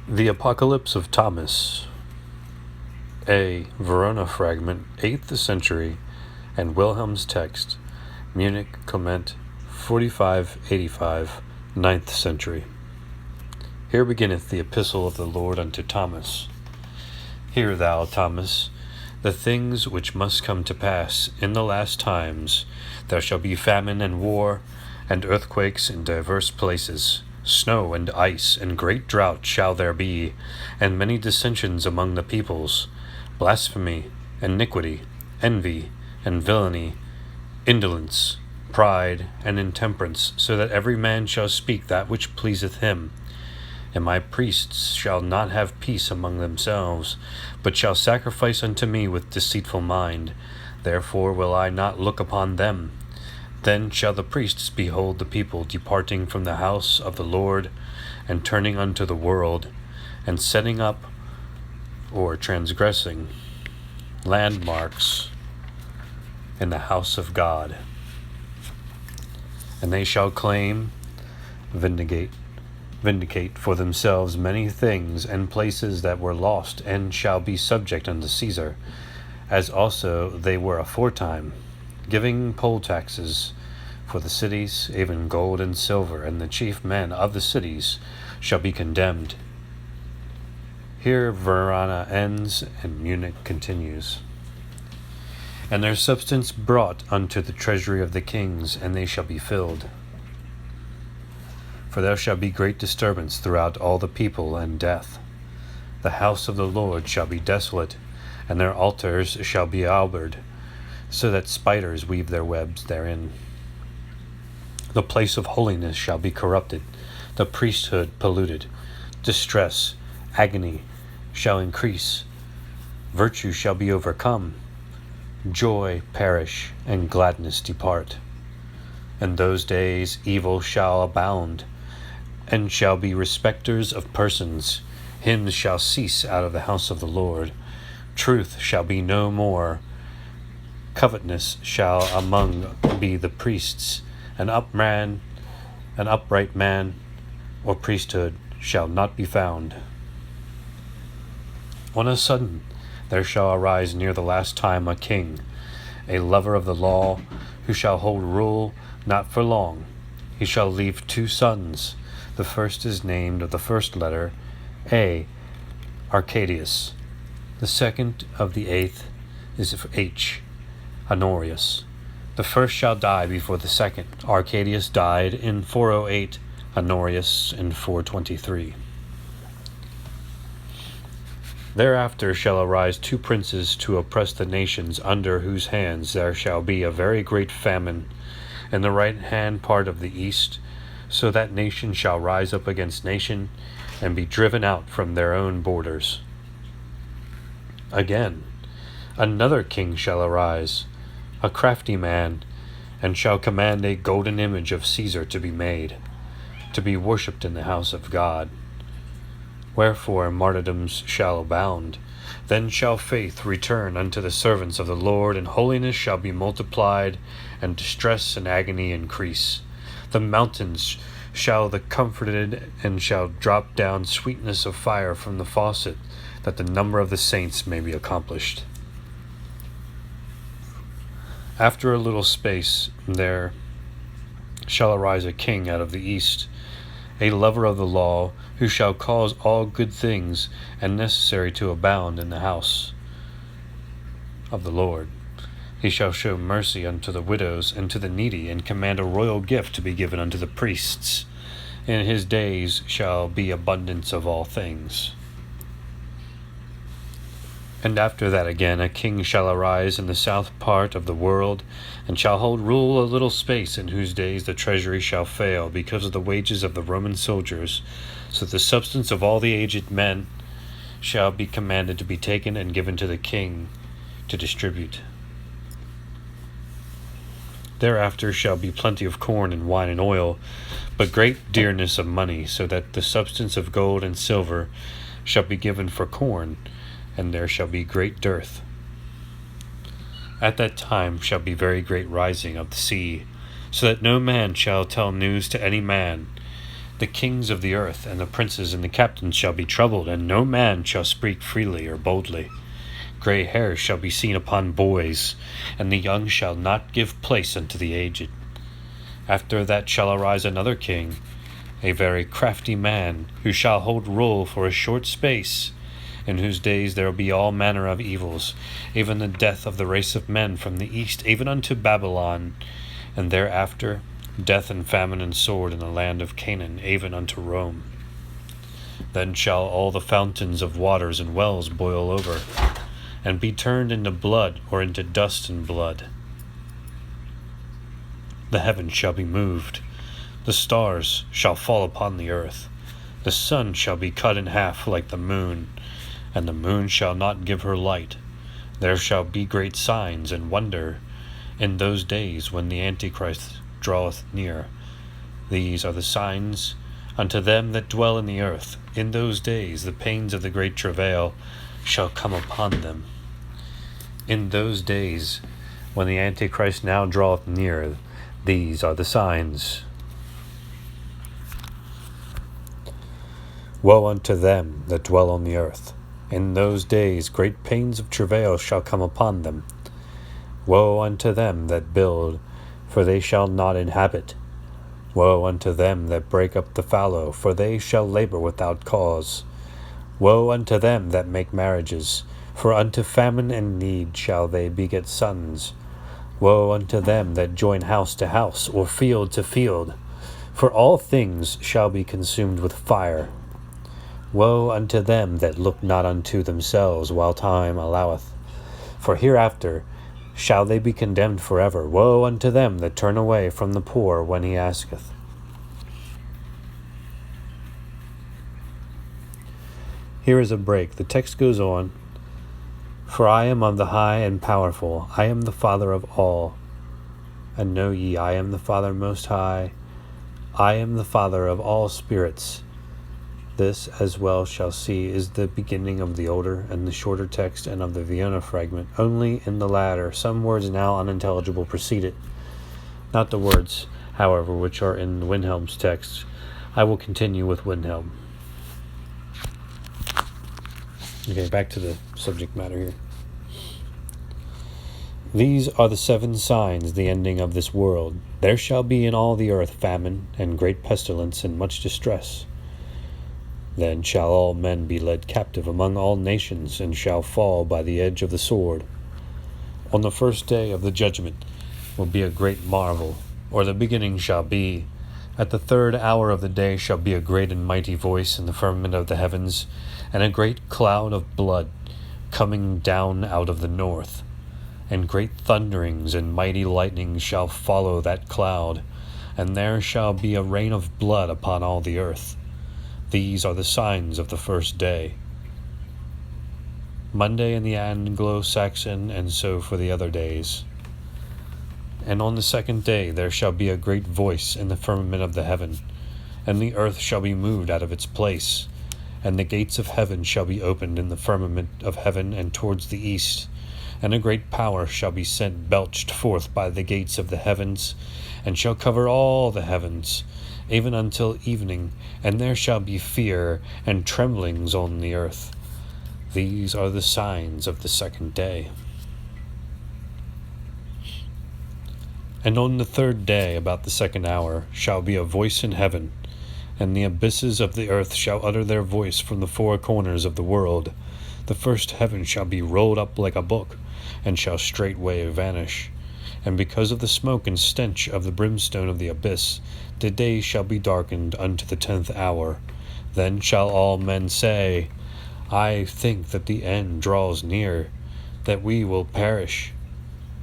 The Apocalypse of Thomas, a Verona fragment, 8th century, and Wilhelm's text, Munich, Clement, 4585, 9th century. Here beginneth the epistle of the Lord unto Thomas. Hear thou, Thomas, the things which must come to pass in the last times. There shall be famine and war, and earthquakes in divers places. Snow and ice and great drought shall there be, and many dissensions among the peoples, blasphemy, iniquity, envy, and villainy, indolence, pride, and intemperance, so that every man shall speak that which pleaseth him. And my priests shall not have peace among themselves, but shall sacrifice unto me with deceitful mind. Therefore will I not look upon them. Then shall the priests behold the people departing from the house of the Lord, and turning unto the world, and setting up, or transgressing, landmarks in the house of God. And they shall claim, vindicate for themselves many things and places that were lost, and shall be subject unto Caesar, as also they were aforetime, giving poll taxes for the cities, even gold and silver, and the chief men of the cities shall be condemned. Here Verona ends, and Munich continues. And their substance brought unto the treasury of the kings, and they shall be filled. For there shall be great disturbance throughout all the people, and death. The house of the Lord shall be desolate, and their altars shall be albed, so that spiders weave their webs therein. The place of holiness shall be corrupted, the priesthood polluted. Distress, agony shall increase. Virtue shall be overcome. Joy perish, and gladness depart. In those days evil shall abound, and shall be respecters of persons. Hymns shall cease out of the house of the Lord. Truth shall be no more. Covetousness shall among be the priests. An upright man, or priesthood shall not be found. On a sudden there shall arise near the last time a king, a lover of the law, who shall hold rule not for long. He shall leave 2 sons. The first is named of the first letter, A, Arcadius. The second of the 8th is H, Honorius. The first shall die before the second. Arcadius died in 408, Honorius in 423. Thereafter shall arise 2 princes to oppress the nations, under whose hands there shall be a very great famine in the right hand part of the east, so that nation shall rise up against nation, and be driven out from their own borders. Again, another king shall arise, a crafty man, and shall command a golden image of Caesar to be made, to be worshipped in the house of God. Wherefore martyrdoms shall abound. Then shall faith return unto the servants of the Lord, and holiness shall be multiplied, and distress and agony increase. The mountains shall be comforted, and shall drop down sweetness of fire from the faucet, that the number of the saints may be accomplished. After a little space there shall arise a king out of the east, a lover of the law, who shall cause all good things and necessary to abound in the house of the Lord. He shall show mercy unto the widows and to the needy, and command a royal gift to be given unto the priests. In his days shall be abundance of all things. And after that again a king shall arise in the south part of the world, and shall hold rule a little space, in whose days the treasury shall fail, because of the wages of the Roman soldiers, so that the substance of all the aged men shall be commanded to be taken and given to the king to distribute. Thereafter shall be plenty of corn and wine and oil, but great dearness of money, so that the substance of gold and silver shall be given for corn, and there shall be great dearth. At that time shall be very great rising of the sea, so that no man shall tell news to any man, The kings of the earth, and the princes and the captains shall be troubled, and no man shall speak freely or boldly. Gray hairs shall be seen upon boys, and the young shall not give place unto the aged. After that shall arise another king, a very crafty man, who shall hold rule for a short space, in whose days there will be all manner of evils, even the death of the race of men from the east, even unto Babylon, and thereafter death and famine and sword in the land of Canaan, even unto Rome. Then shall all the fountains of waters and wells boil over, and be turned into blood, or into dust and blood. The heavens shall be moved, the stars shall fall upon the earth, the sun shall be cut in half like the moon, and the moon shall not give her light. There shall be great signs and wonder in those days when the Antichrist draweth near. These are the signs unto them that dwell in the earth. In those days the pains of the great travail shall come upon them. In those days when the Antichrist now draweth near, these are the signs. Woe unto them that dwell on the earth. In those days great pains of travail shall come upon them. Woe unto them that build, for they shall not inhabit. Woe unto them that break up the fallow, for they shall labor without cause. Woe unto them that make marriages, for unto famine and need shall they beget sons. Woe unto them that join house to house, or field to field, for all things shall be consumed with fire. Woe unto them that look not unto themselves while time alloweth, for hereafter shall they be condemned forever. Woe unto them that turn away from the poor when he asketh. Here is a break. The text goes on. For I am of the high and powerful. I am the Father of all. And know ye, I am the Father most high. I am the Father of all spirits. This, as well shall see, is the beginning of the older and the shorter text and of the Vienna fragment. Only in the latter some words now unintelligible precede it. Not the words, however, which are in Wilhelm's text. I will continue with Wilhelm. Okay, back to the subject matter here. These are the 7 signs, the ending of this world. There shall be in all the earth famine, and great pestilence, and much distress. Then shall all men be led captive among all nations, and shall fall by the edge of the sword. On the first day of the judgment will be a great marvel, or the beginning shall be. At the 3rd hour of the day shall be a great and mighty voice in the firmament of the heavens, and a great cloud of blood coming down out of the north. And great thunderings and mighty lightnings shall follow that cloud, and there shall be a rain of blood upon all the earth. These are the signs of the first day. Monday in the Anglo-Saxon, and so for the other days. And on the 2nd day there shall be a great voice in the firmament of the heaven, and the earth shall be moved out of its place, and the gates of heaven shall be opened in the firmament of heaven and towards the east, and a great power shall be sent belched forth by the gates of the heavens, and shall cover all the heavens, even until evening, and there shall be fear and tremblings on the earth. These are the signs of the 2nd day. And on the 3rd day, about the 2nd hour, shall be a voice in heaven, and the abysses of the earth shall utter their voice from the 4 corners of the world. The first heaven shall be rolled up like a book, and shall straightway vanish. And because of the smoke and stench of the brimstone of the abyss, the day shall be darkened unto the 10th hour. Then shall all men say, I think that the end draws near, that we will perish.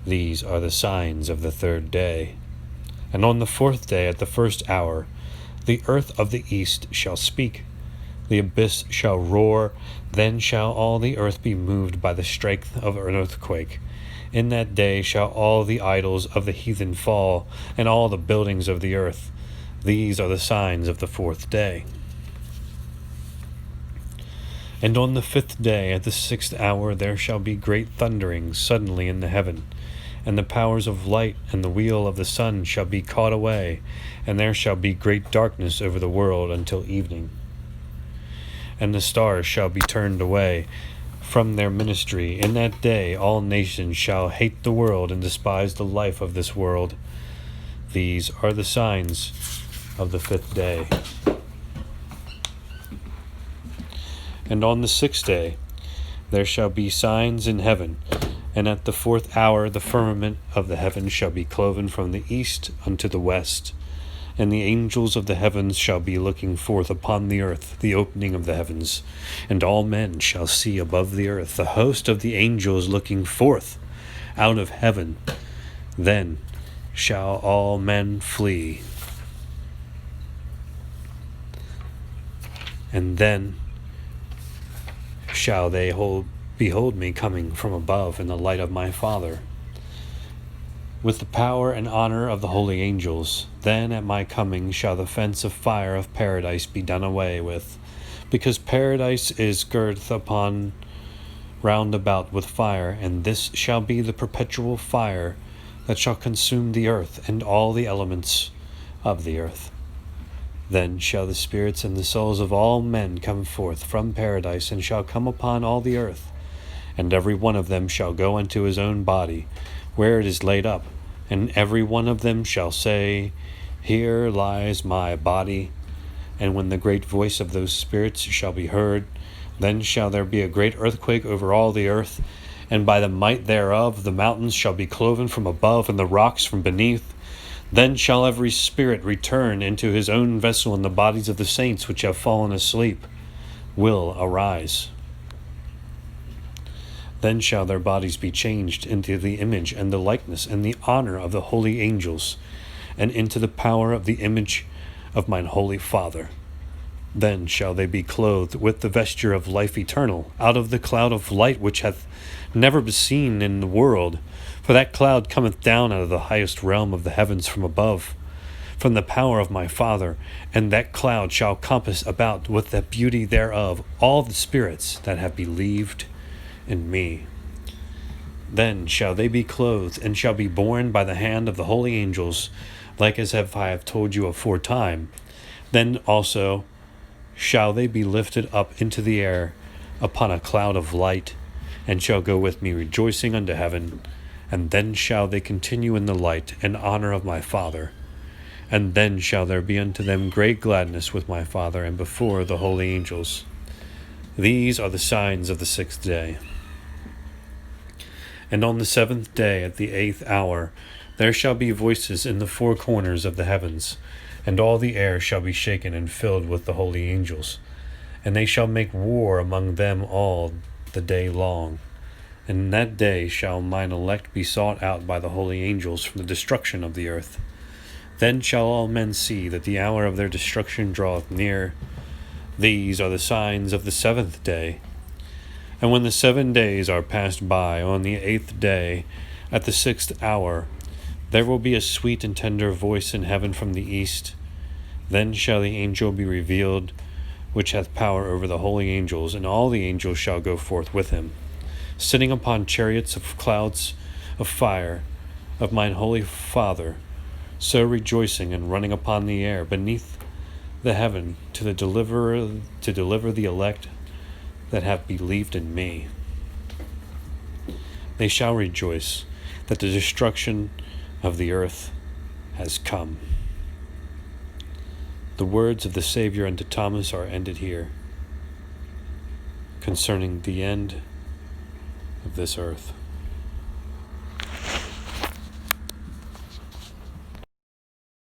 These are the signs of the 3rd day. And on the 4th day, at the 1st hour, the earth of the east shall speak, the abyss shall roar, then shall all the earth be moved by the strength of an earthquake. In that day shall all the idols of the heathen fall, and all the buildings of the earth. These are the signs of the 4th day. And on the 5th day, at the 6th hour, there shall be great thunderings suddenly in the heaven, and the powers of light and the wheel of the sun shall be caught away, and there shall be great darkness over the world until evening. And the stars shall be turned away from their ministry. In that day all nations shall hate the world and despise the life of this world. These are the signs of the 5th day. And on the 6th day there shall be signs in heaven, and at the 4th hour the firmament of the heavens shall be cloven from the east unto the west, and the angels of the heavens shall be looking forth upon the earth, the opening of the heavens, and all men shall see above the earth the host of the angels looking forth out of heaven. Then shall all men flee, and then shall they behold me coming from above in the light of my Father, with the power and honor of the holy angels. Then at my coming shall the fence of fire of paradise be done away with, because paradise is girt upon round about with fire, and this shall be the perpetual fire that shall consume the earth and all the elements of the earth. Then shall the spirits and the souls of all men come forth from paradise, and shall come upon all the earth, and every one of them shall go unto his own body, where it is laid up, and every one of them shall say, Here lies my body. And when the great voice of those spirits shall be heard, then shall there be a great earthquake over all the earth, and by the might thereof the mountains shall be cloven from above, and the rocks from beneath. Then shall every spirit return into his own vessel, and the bodies of the saints which have fallen asleep will arise. Then shall their bodies be changed into the image and the likeness and the honor of the holy angels, and into the power of the image of mine holy Father. Then shall they be clothed with the vesture of life eternal, out of the cloud of light which hath never been seen in the world. For that cloud cometh down out of the highest realm of the heavens from above, from the power of my Father, and that cloud shall compass about with the beauty thereof all the spirits that have believed in me. Then shall they be clothed, and shall be borne by the hand of the holy angels, like as I have told you aforetime. Then also shall they be lifted up into the air upon a cloud of light, and shall go with me rejoicing unto heaven. And then shall they continue in the light and honor of my Father. And then shall there be unto them great gladness with my Father and before the holy angels. These are the signs of the 6th day. And on the 7th day at the 8th hour there shall be voices in the 4 corners of the heavens, and all the air shall be shaken and filled with the holy angels. And they shall make war among them all the day long. And in that day shall mine elect be sought out by the holy angels from the destruction of the earth. Then shall all men see that the hour of their destruction draweth near. These are the signs of the 7th day. And when the 7 days are passed by, on the 8th day, at the 6th hour, there will be a sweet and tender voice in heaven from the east. Then shall the angel be revealed, which hath power over the holy angels, and all the angels shall go forth with him, sitting upon chariots of clouds of fire of mine holy Father, so rejoicing and running upon the air beneath the heaven to deliver the elect that have believed in me. They shall rejoice that the destruction of the earth has come. The words of the Savior unto Thomas are ended here concerning the end of this earth.